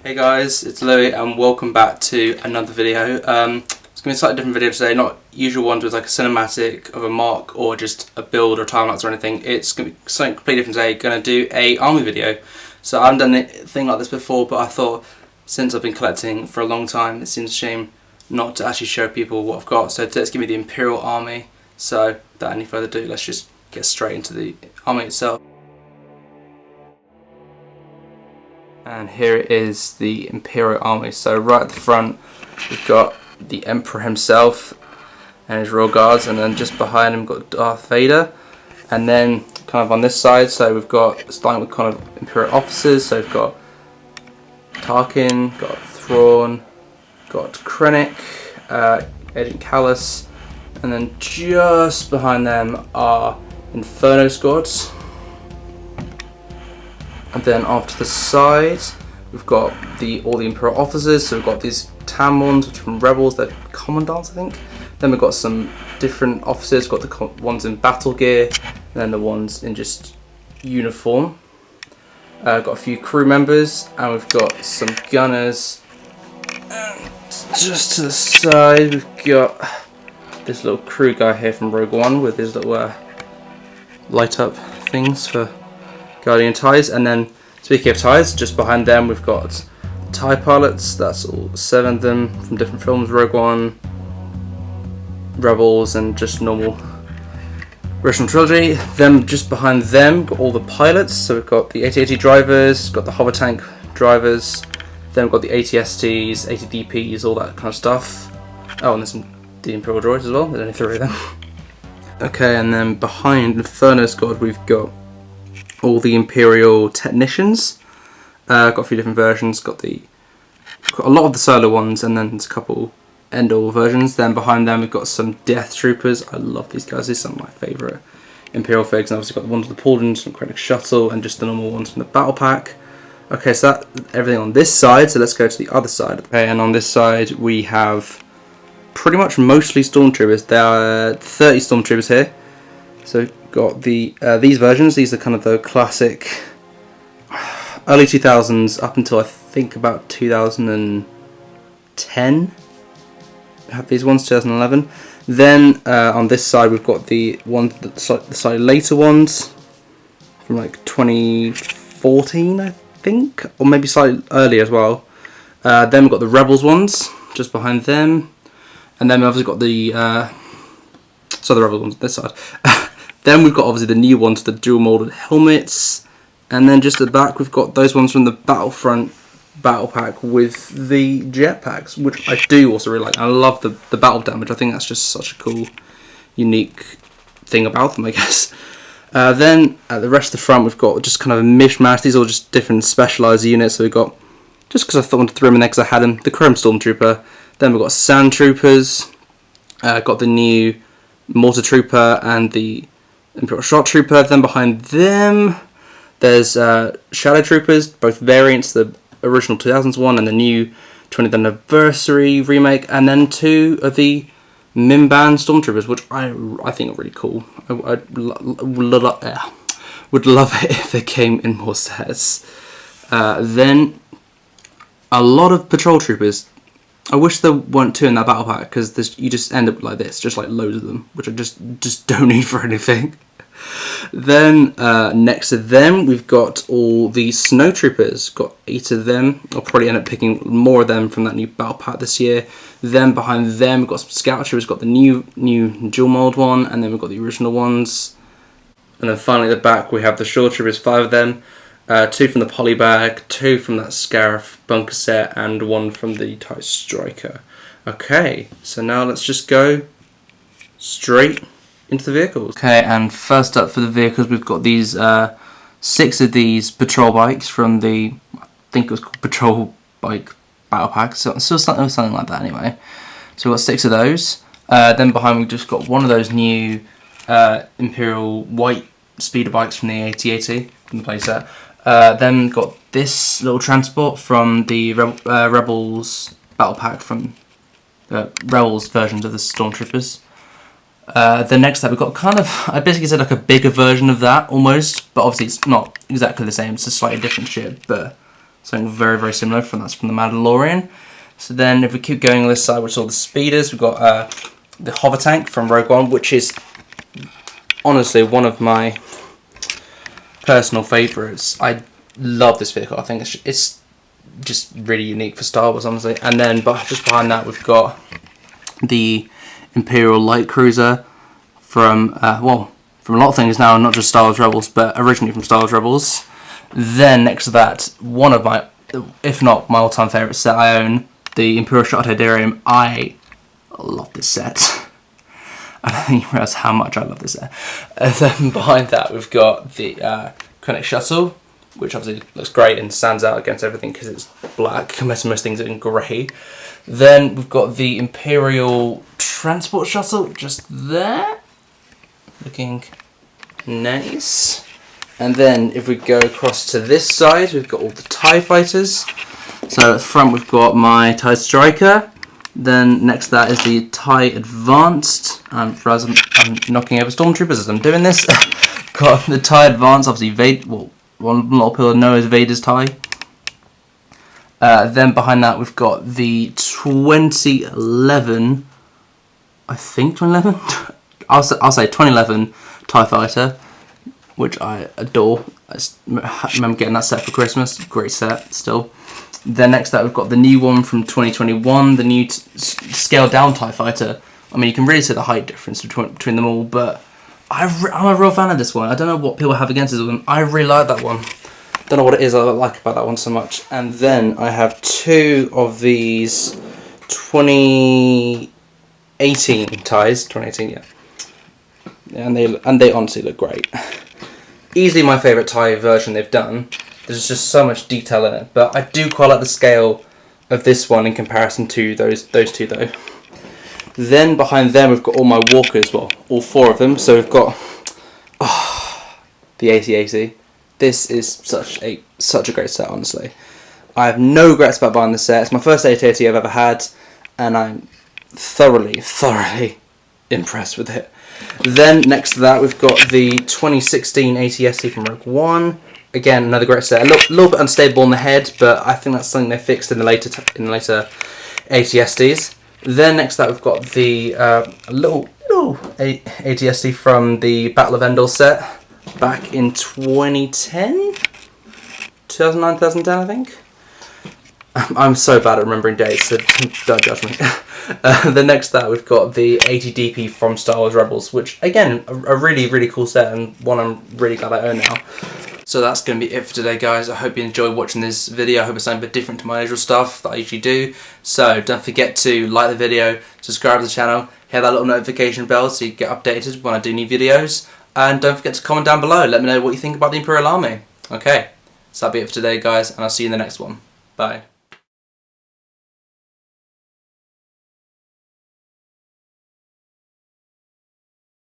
Hey guys, it's Louis and welcome back to another video. It's going to be a slightly different video today, not usual ones with like a cinematic of a mark or just a build or time lapse or anything. It's going to be something completely different today. Going to do a army video. So I haven't done anything like this before, but I thought since I've been collecting for a long time, it seems a shame not to actually show people what I've got. So let's give me the Imperial Army. So without any further ado, let's just get straight into the army itself. And here it is, the Imperial Army. So right at the front we've got the Emperor himself and his royal guards, and then just behind him we've got Darth Vader. And then kind of on this side, so we've got, starting with kind of Imperial officers, so we've got Tarkin, got Thrawn, got Krennic, Agent Callus, and then just behind them are Inferno squads. And then off to the side, we've got all the Imperial officers. So we've got these tan ones, which are from Rebels, they're commandants, I think. Then we've got some different officers. We've got the ones in battle gear, and then the ones in just uniform. Got a few crew members, and we've got some gunners. And just to the side, we've got this little crew guy here from Rogue One with his little light up things for guardian ties. And then speaking of ties, just behind them we've got TIE pilots. That's all 7 of them from different films: Rogue One, Rebels, and just normal original trilogy. Then just behind them got all the pilots. So we've got the AT-AT drivers, got the hover tank drivers, then we've got the AT-STs, AT-DPs, all that kind of stuff. Oh, and there's the Imperial droids as well. There's only 3 of them. Okay, and then behind Inferno squad we've got all the Imperial technicians. Got a few different versions. Got a lot of the solo ones, and then there's a couple end-all versions. Then behind them we've got some Death Troopers. I love these guys. These are some of my favourite Imperial figs. And obviously got the ones with the pauldrons from Krennic Shuttle, and just the normal ones from the Battle Pack. Okay, so that's everything on this side. So let's go to the other side. Okay, and on this side we have pretty much mostly Stormtroopers. There are 30 Stormtroopers here. So got the these versions. These are kind of the classic early 2000s up until I think about 2010. We have these ones, 2011. Then on this side we've got the ones, the slightly later ones from like 2014, I think, or maybe slightly earlier as well. Then we've got the Rebels ones just behind them, and then we've obviously got the the Rebels ones on this side. Then we've got obviously the new ones, the dual molded helmets, and then just at the back we've got those ones from the Battlefront battle pack with the jetpacks, which I do also really like. I love the battle damage. I think that's just such a cool, unique thing about them, I guess. Then at the rest of the front we've got just kind of a mishmash. These are all just different specialised units. So we've got, just because I thought I wanted to throw them in there because I had them, the Chrome Stormtrooper. Then we've got Sand Troopers. Got the new Mortar Trooper and the Imperial Shot Trooper. Then behind them there's Shadow Troopers, both variants, the original 2000s one and the new 20th anniversary remake, and then 2 of the Mimban Stormtroopers, which I think are really cool. I would love it if they came in more sets. Then a lot of Patrol Troopers. I wish there weren't 2 in that battle pack, because you just end up like this, just like loads of them, which I just don't need for anything. Then next to them we've got all the Snow Troopers. Got 8 of them. I'll probably end up picking more of them from that new battle pack this year. Then behind them we've got some Scout Troopers. Got the new dual mold one, and then we've got the original ones. And then finally at the back we have the Shore Troopers, 5 of them. 2 from the Polybag, 2 from that Scarif bunker set, and 1 from the TIE Striker. Okay, so now let's just go straight into the vehicles. Okay, and first up for the vehicles we've got these 6 of these patrol bikes from the, I think it was called Patrol Bike Battle Pack, so still something like that anyway. So we've got 6 of those. Then behind we've just got one of those new Imperial white speeder bikes from the AT-AT from the playset. Then got this little transport from the Rebels battle pack from the Rebels versions of the Stormtroopers. Then next up we've got kind of, I basically said like a bigger version of that almost, but obviously it's not exactly the same, it's a slightly different ship, but something very, very similar that's from the Mandalorian. So then if we keep going on this side, which is all the speeders, we've got the hover tank from Rogue One, which is honestly one of my personal favourites. I love this vehicle. I think it's just really unique for Star Wars, honestly. And then just behind that we've got the Imperial light cruiser from from a lot of things now, not just Star Wars Rebels, but originally from Star Wars Rebels. Then next to that, one of my, if not my all-time favourite set I own, the Imperial Shot Tydirium. I love this set. I don't think you realise how much I love this set. And then behind that we've got the Koenig Shuttle, which obviously looks great and stands out against everything because it's black compared to most things in grey. Then we've got the Imperial Transport Shuttle just there, looking nice. And then if we go across to this side, we've got all the TIE fighters. So at the front we've got my TIE Striker. Then next to that is the TIE Advanced. I'm knocking over stormtroopers as I'm doing this. Got the TIE Advanced, obviously Vader. Well, a lot of people know as Vader's TIE. Then behind that we've got the 2011. I think 2011. I'll say 2011 TIE Fighter, which I adore. I remember getting that set for Christmas. Great set still. Then next to that we've got the new one from 2021, the new scaled down TIE Fighter. I mean, you can really see the height difference between them all, but I'm a real fan of this one. I don't know what people have against this one. I really like that one. Don't know what it is I like about that one so much. And then I have two of these 2018 ties. 2018, yeah. And they honestly look great. Easily my favourite tie version they've done. There's just so much detail in it, but I do quite like the scale of this one in comparison to those two though. Then behind them we've got all my walkers, well, all four of them. So we've got the AT-AT. This is such a great set, honestly. I have no regrets about buying this set. It's my first AT-AT I've ever had, and I'm thoroughly impressed with it. Then next to that we've got the 2016 AT-ST from Rogue One. Again, another great set. A little bit unstable on the head, but I think that's something they fixed in the later AT-STs. Then next to that we've got the little AT-ST from the Battle of Endor set back in 2010? 2009, 2010 I think? I'm so bad at remembering dates, so don't judge me. Then next to that we've got the AT-DP from Star Wars Rebels, which again, a really cool set and one I'm really glad I own now. So that's going to be it for today, guys. I hope you enjoyed watching this video. I hope it's something a bit different to my usual stuff that I usually do. So don't forget to like the video, subscribe to the channel, hit that little notification bell so you get updated when I do new videos. And don't forget to comment down below. Let me know what you think about the Imperial Army. Okay, so that'll be it for today, guys, and I'll see you in the next one. Bye.